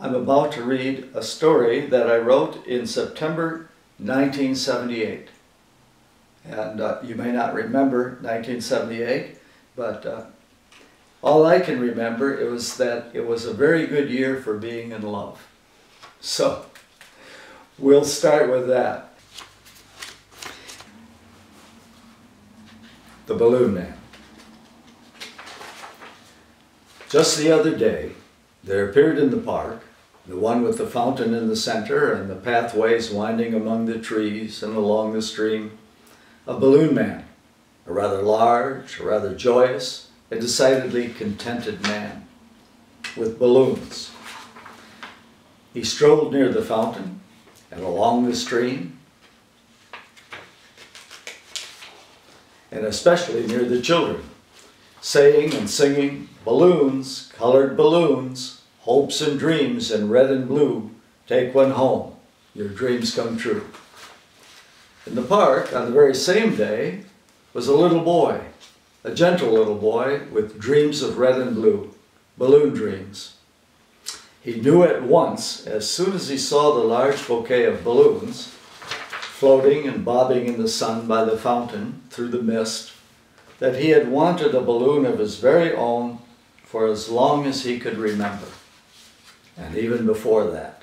I'm about to read a story that I wrote in September 1978. And you may not remember 1978, but all I can remember is that it was a very good year for being in love. So we'll start with that. The Balloon Man. Just the other day, there appeared in the park, the one with the fountain in the center and the pathways winding among the trees and along the stream, a balloon man, a rather large, a rather joyous, a decidedly contented man, with balloons. He strolled near the fountain and along the stream, and especially near the children, saying and singing, "Balloons, colored balloons, hopes and dreams in red and blue, take one home, your dreams come true." In the park, on the very same day, was a little boy, a gentle little boy with dreams of red and blue, balloon dreams. He knew at once, as soon as he saw the large bouquet of balloons, floating and bobbing in the sun by the fountain through the mist, that he had wanted a balloon of his very own for as long as he could remember, and even before that.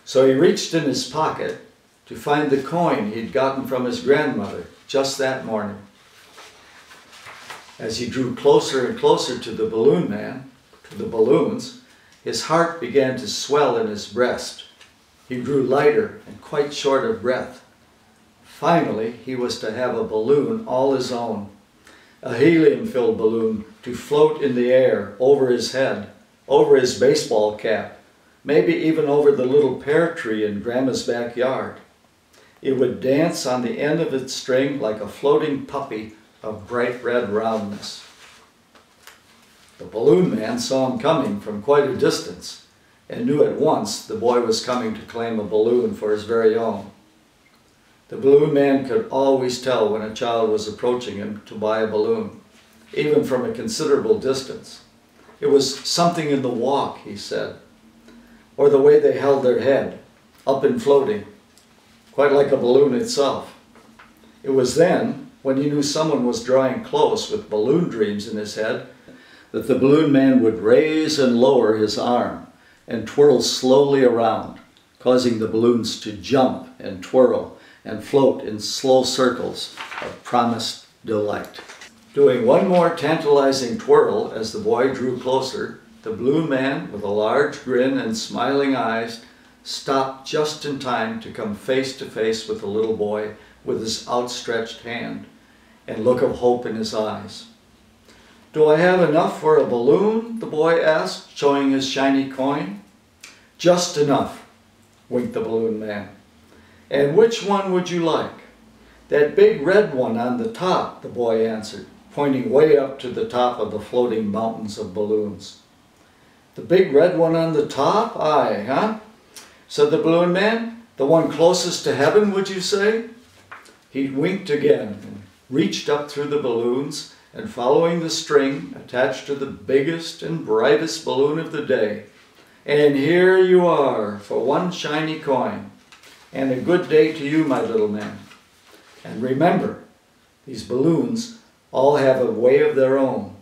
So he reached in his pocket to find the coin he'd gotten from his grandmother just that morning. As he drew closer and closer to the balloon man, to the balloons, his heart began to swell in his breast. He grew lighter and quite short of breath. Finally, he was to have a balloon all his own, a helium-filled balloon to float in the air over his head, over his baseball cap, maybe even over the little pear tree in Grandma's backyard. It would dance on the end of its string like a floating puppy of bright red roundness. The balloon man saw him coming from quite a distance and knew at once the boy was coming to claim a balloon for his very own. The balloon man could always tell when a child was approaching him to buy a balloon, even from a considerable distance. It was something in the walk, he said, or the way they held their head, up and floating, quite like a balloon itself. It was then, when he knew someone was drawing close with balloon dreams in his head, that the balloon man would raise and lower his arm and twirl slowly around, causing the balloons to jump and twirl and float in slow circles of promised delight. Doing one more tantalizing twirl as the boy drew closer, the balloon man, with a large grin and smiling eyes, stopped just in time to come face to face with the little boy with his outstretched hand and look of hope in his eyes. "Do I have enough for a balloon?" the boy asked, showing his shiny coin. "Just enough," winked the balloon man. "And which one would you like?" "That big red one on the top," the boy answered, pointing way up to the top of the floating mountains of balloons. "The big red one on the top? Aye, huh?" said the balloon man. "The one closest to heaven, would you say?" He winked again and reached up through the balloons, and following the string attached to the biggest and brightest balloon of the day. "And here you are for one shiny coin. And a good day to you, my little man. And remember, these balloons all have a way of their own,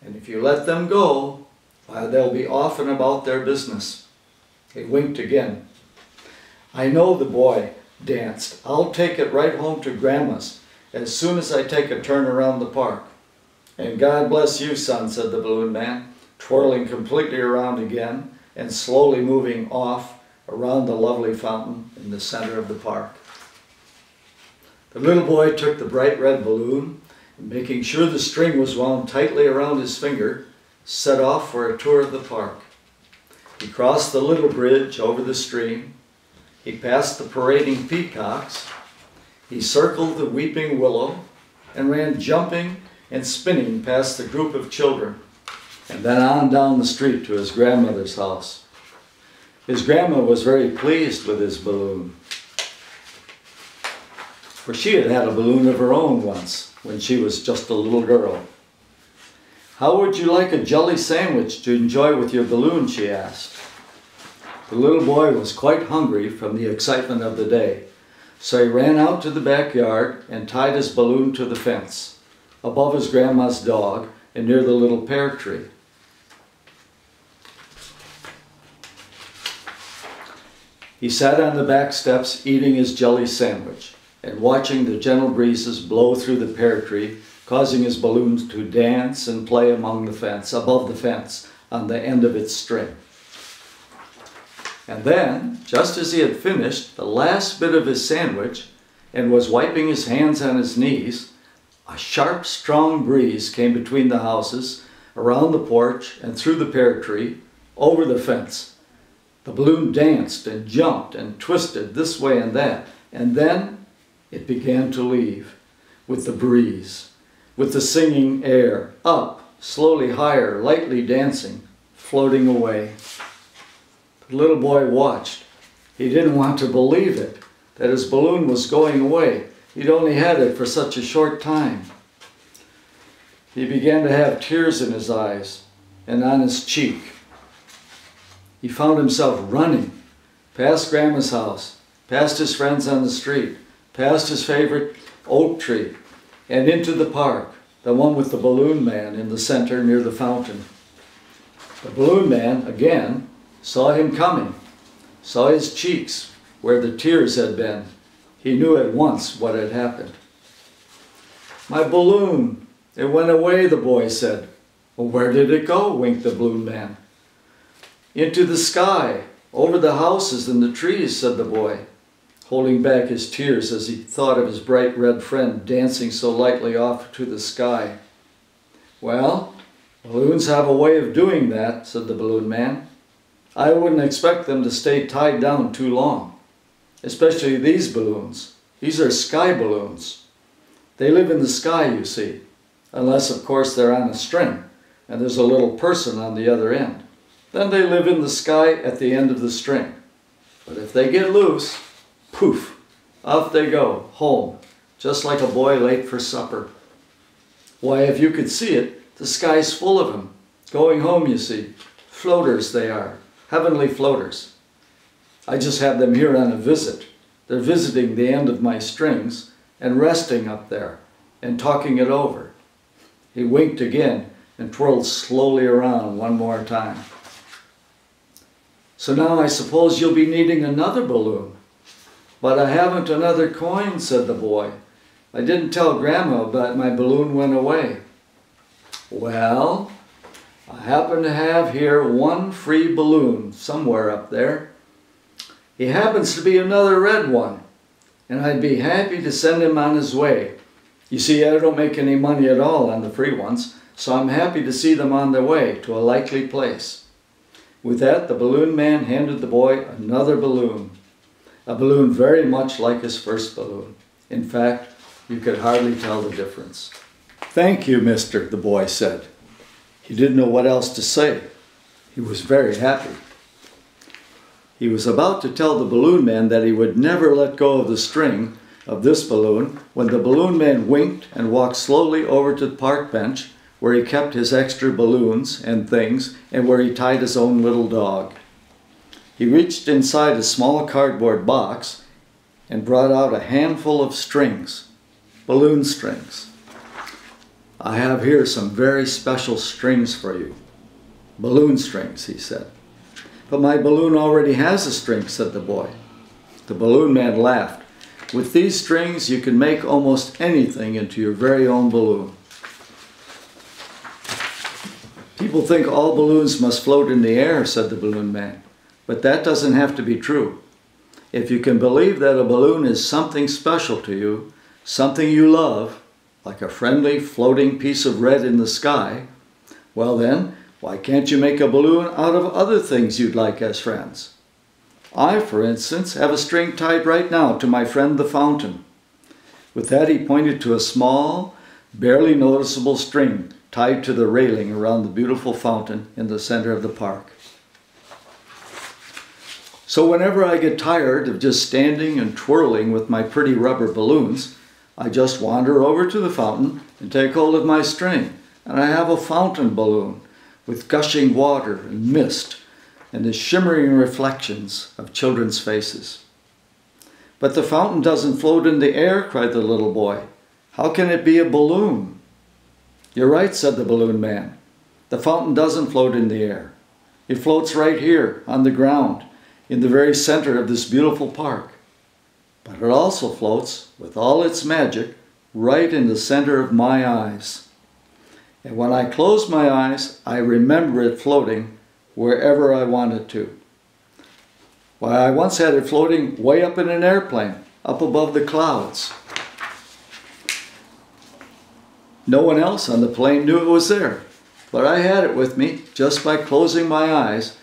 and if you let them go, why, they'll be off and about their business." He winked again. "I know," the boy danced. "I'll take it right home to Grandma's as soon as I take a turn around the park." "And God bless you, son," said the balloon man, twirling completely around again and slowly moving off around the lovely fountain in the center of the park. The little boy took the bright red balloon and, making sure the string was wound tightly around his finger, set off for a tour of the park. He crossed the little bridge over the stream. He passed the parading peacocks. He circled the weeping willow and ran jumping and spinning past the group of children, and then on down the street to his grandmother's house. His grandma was very pleased with his balloon, for she had had a balloon of her own once when she was just a little girl. "How would you like a jelly sandwich to enjoy with your balloon?" she asked. The little boy was quite hungry from the excitement of the day, so he ran out to the backyard and tied his balloon to the fence, above his grandma's dog and near the little pear tree. He sat on the back steps eating his jelly sandwich and watching the gentle breezes blow through the pear tree, causing his balloon to dance and play above the fence on the end of its string. And then, just as he had finished the last bit of his sandwich and was wiping his hands on his knees, a sharp, strong breeze came between the houses, around the porch and through the pear tree, over the fence. The balloon danced and jumped and twisted this way and that, and then it began to leave with the breeze, with the singing air, up, slowly higher, lightly dancing, floating away. The little boy watched. He didn't want to believe it, that his balloon was going away. He'd only had it for such a short time. He began to have tears in his eyes and on his cheek. He found himself running past Grandma's house, past his friends on the street, past his favorite oak tree, and into the park, the one with the balloon man in the center near the fountain. The balloon man, again, saw him coming, saw his cheeks where the tears had been. He knew at once what had happened. "My balloon, it went away," the boy said. "Well, where did it go?" winked the balloon man. "Into the sky, over the houses and the trees," said the boy, holding back his tears as he thought of his bright red friend dancing so lightly off to the sky. "Well, balloons have a way of doing that," said the balloon man. "I wouldn't expect them to stay tied down too long, especially these balloons. These are sky balloons. They live in the sky, you see, unless, of course, they're on a string and there's a little person on the other end. Then they live in the sky at the end of the string. But if they get loose, poof, off they go, home, just like a boy late for supper. Why, if you could see it, the sky's full of them. Going home, you see. Floaters they are, heavenly floaters. I just have them here on a visit. They're visiting the end of my strings and resting up there and talking it over." He winked again and twirled slowly around one more time. "So now I suppose you'll be needing another balloon." "But I haven't another coin," said the boy. "I didn't tell Grandma, but my balloon went away." "Well, I happen to have here one free balloon somewhere up there. He happens to be another red one, and I'd be happy to send him on his way. You see, I don't make any money at all on the free ones, so I'm happy to see them on their way to a likely place." With that, the balloon man handed the boy another balloon, a balloon very much like his first balloon. In fact, you could hardly tell the difference. "Thank you, mister," the boy said. He didn't know what else to say. He was very happy. He was about to tell the balloon man that he would never let go of the string of this balloon when the balloon man winked and walked slowly over to the park bench where he kept his extra balloons and things and where he tied his own little dog. He reached inside a small cardboard box and brought out a handful of strings, balloon strings. "I have here some very special strings for you. Balloon strings," he said. "But my balloon already has a string," said the boy. The balloon man laughed. "With these strings you can make almost anything into your very own balloon." "People think all balloons must float in the air," said the balloon man. "But that doesn't have to be true. If you can believe that a balloon is something special to you, something you love, like a friendly floating piece of red in the sky, well then, why can't you make a balloon out of other things you'd like as friends? I, for instance, have a string tied right now to my friend the fountain." With that, he pointed to a small, barely noticeable string tied to the railing around the beautiful fountain in the center of the park. "So whenever I get tired of just standing and twirling with my pretty rubber balloons, I just wander over to the fountain and take hold of my string, and I have a fountain balloon with gushing water and mist, and the shimmering reflections of children's faces. "But the fountain doesn't float in the air," cried the little boy. "How can it be a balloon?" "You're right," said the balloon man. "The fountain doesn't float in the air. It floats right here on the ground in the very center of this beautiful park. But it also floats with all its magic right in the center of my eyes. And when I close my eyes, I remember it floating wherever I want it to. Why, I once had it floating way up in an airplane, up above the clouds. No one else on the plane knew it was there, but I had it with me just by closing my eyes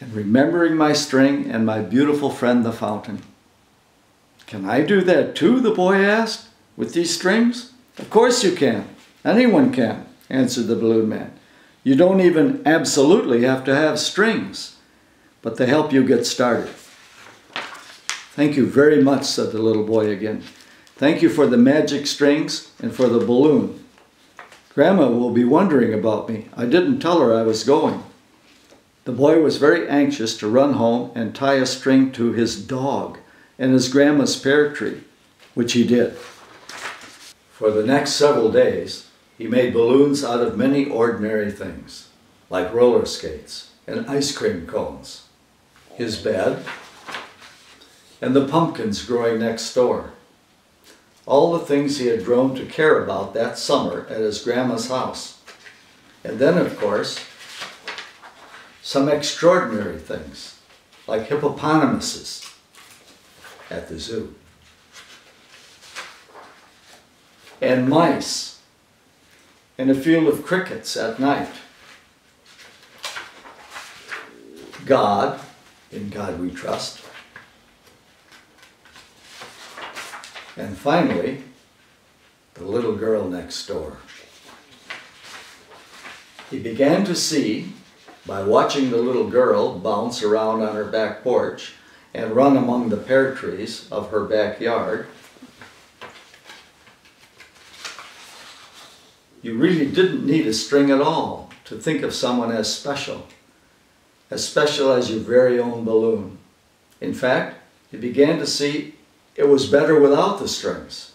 and remembering my string and my beautiful friend the fountain." "Can I do that too?" the boy asked, "with these strings?" "Of course you can. Anyone can," answered the balloon man. "You don't even absolutely have to have strings, but they help you get started." "Thank you very much," said the little boy again. "Thank you for the magic strings and for the balloon. Grandma will be wondering about me. I didn't tell her I was going." The boy was very anxious to run home and tie a string to his dog and his grandma's pear tree, which he did. For the next several days, he made balloons out of many ordinary things, like roller skates and ice cream cones, his bed, and the pumpkins growing next door. All the things he had grown to care about that summer at his grandma's house. And then, of course, some extraordinary things, like hippopotamuses at the zoo, and mice, and a field of crickets at night. God, in God we trust. And finally, the little girl next door. He began to see, by watching the little girl bounce around on her back porch and run among the pear trees of her backyard, you really didn't need a string at all to think of someone as special as your very own balloon. In fact, you began to see it was better without the strings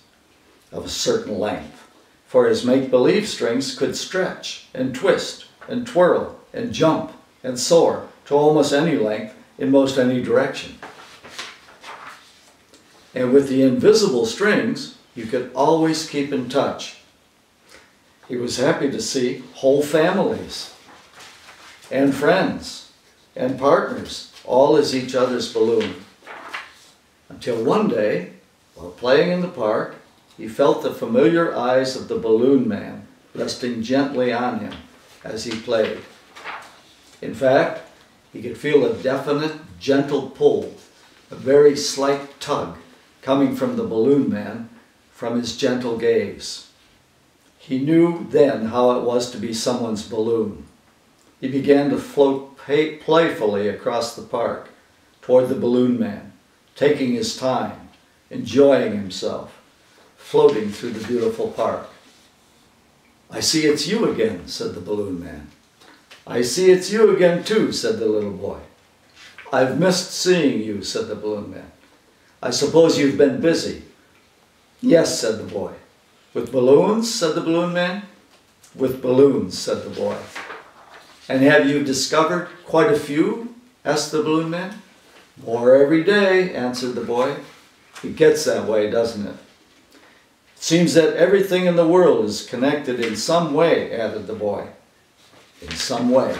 of a certain length, for his make-believe strings could stretch and twist and twirl and jump and soar to almost any length in most any direction. And with the invisible strings, you could always keep in touch. He was happy to see whole families and friends and partners, all as each other's balloon. Until one day, while playing in the park, he felt the familiar eyes of the balloon man resting gently on him as he played. In fact, he could feel a definite, gentle pull, a very slight tug coming from the balloon man from his gentle gaze. He knew then how it was to be someone's balloon. He began to float playfully across the park toward the balloon man, taking his time, enjoying himself, floating through the beautiful park. "I see it's you again," said the balloon man. "I see it's you again too," said the little boy. "I've missed seeing you," said the balloon man. "I suppose you've been busy." "Yes," said the boy. "With balloons?" said the balloon man. "With balloons," said the boy. "And have you discovered quite a few?" asked the balloon man. "More every day," answered the boy. "It gets that way, doesn't it?" "It seems that everything in the world is connected in some way," added the boy. "In some way.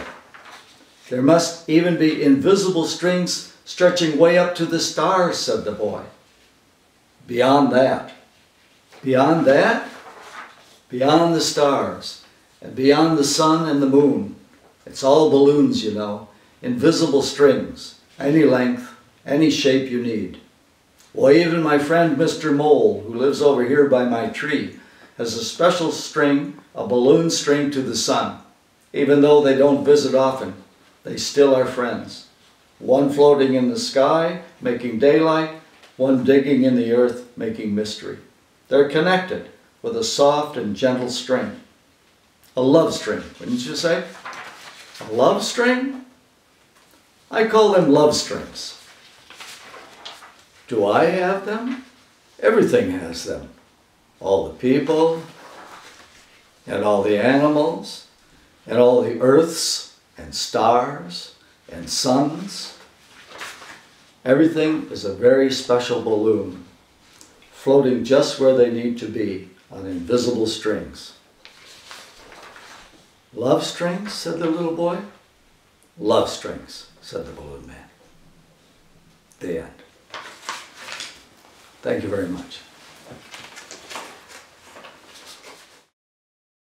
There must even be invisible strings stretching way up to the stars," said the boy. "Beyond that." "Beyond that?" "Beyond the stars, and beyond the sun and the moon. It's all balloons, you know, invisible strings, any length, any shape you need. Why, even my friend Mr. Mole, who lives over here by my tree, has a special string, a balloon string to the sun. Even though they don't visit often, they still are friends. One floating in the sky, making daylight, one digging in the earth, making mystery. They're connected with a soft and gentle string. A love string, wouldn't you say? A love string? I call them love strings. Do I have them? Everything has them. All the people, and all the animals, and all the earths, and stars, and suns. Everything is a very special balloon, floating just where they need to be on invisible strings. Love strings, said the little boy. Love strings, said the balloon man. The end. Thank you very much.